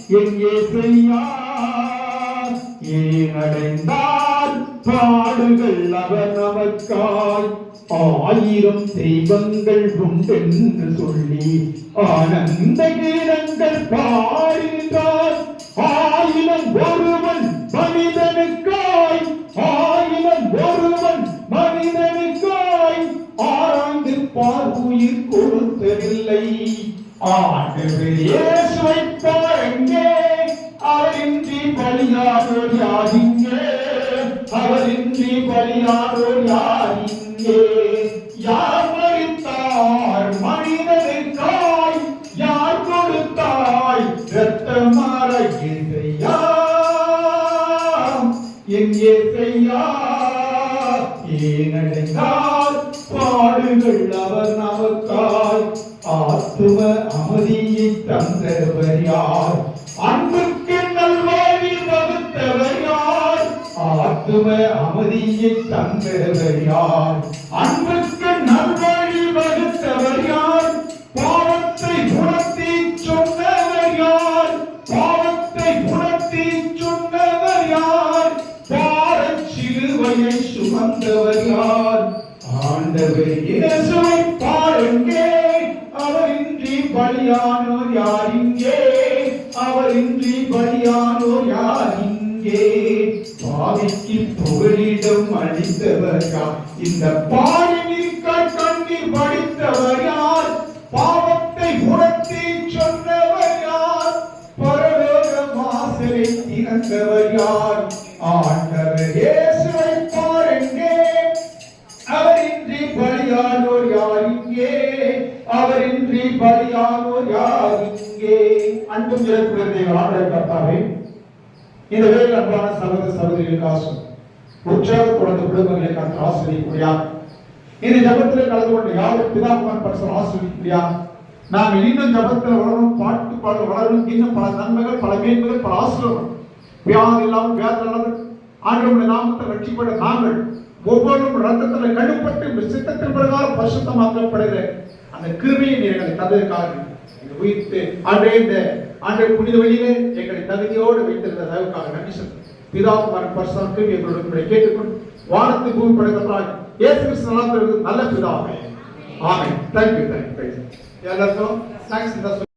எங்கே செய்யா ஏனடைந்தால் பாடுகள் அவர் நமக்காய் 1000 தெய்வங்கள் உண்டென்று சொல்லி ஆனந்த கீதங்கள் பாடுகிறார் 1000 ஒருவன் மனிதனுக்காய் 1000 ஒருவன் மனிதனுக்காய் ஆராய்ந்து உயிர் கொடுத்ததில்லை ஆண்டவர் இயேசுவை பாருங்கே அவரின்றி பலியானோர் யாரிங்கே அவரின்றி பலியானோர் யாரிங்கே யார் மரித்தார் மனிதனுக்காய் யார் கொடுத்தாய் இரத்தமாற இசையா எங்கே செய்யா ஏனென்றால் பாடுகள் அவர் நமக்காய் ஆத்தும அமைதியை தந்தவர் யார் அன்புக்கு நல்வாழ்வி வகுத்தவர் யார் ஆத்தும அமைதியை தந்தவர் யார் அன்புக்கு நல்வாழ்வி வகுத்தவர் யார் பாவத்தை உணர்த்தி சொன்னவர் யார் பாவத்தை உணர்த்தி சொன்னவர் யார் பாரச் சிலுவையை சுமந்தவர் யார் ஆண்டவர் இயேசுவை பாருங்கே அவரின்றி பலியானோர் யார் இங்கே அவரின்றி பலியானோர் யார் இங்கே பாவிக்கு புகலிடம் அளித்தவர் யார் இந்த பாவினிற்காய் கண்ணீர் வடித்தவர் யார் பாவத்தை உணர்த்தி சொன்னவர் யார் பரலோக வாசலை திறந்தவர் யார் ஆண்டவர் இயேசுவை பாருங்கே அவரின்றி பலியானோர் யார் இங்கே அவரின்றி பலியானோர் யார் இங்கே அன்பும் இறப்புடைய ஆண்டவர் கர்த்தாவே இந்த வேளையில் அன்பான சகோதர சகோதரிகளுக்கு உற்சாகத்தோடு குடும்பங்களை கர்த்தர் ஆசீர்வதிக்கிறார் இந்த ஜபத்தில் கலந்து கொண்ட யாரும் பிதாகுமாரன் பரிசுத்தர் ஆசீர்வதிக்கிறார் நாங்கள் இன்னும் ஜபத்தில் வளரும் பாட்டு பாட வளரும் இன்னும் பல நன்மைகள் பல மேன்மைகள் பல ஆசீர்வாதம் வியாதி இல்லாமல் வேதனை இல்லாமல் ஆண்டவருடைய நாமத்தை ரட்சிப்பட நாங்கள் ஒவ்வொன்றும் ரத்தத்தில் கழுப்பட்டு சித்தத்தின் பிரகாரம் பரிசுத்தமாக்கப்படுகிற அந்த கிருபையை எங்களை தந்ததற்காக உயிர்த்து ஆண்டே இந்த ஆண்டை புனித வழியிலே எங்களை தகுதியோடு வைத்திருந்த தயவுக்காக நன்றி சொல்லுங்கள் பிதாகுமாரன் பரிசுத்தர் கிருபை எங்களோடு கேட்டுக்கொண்டு வானத்து பூமி படைத்தவராய் இயேசு கிறிஸ்து நாமத்தில் நல்ல பிதாவே ஆமென். Thank you. எல்லாருக்கும் தேங்க்ஸ்.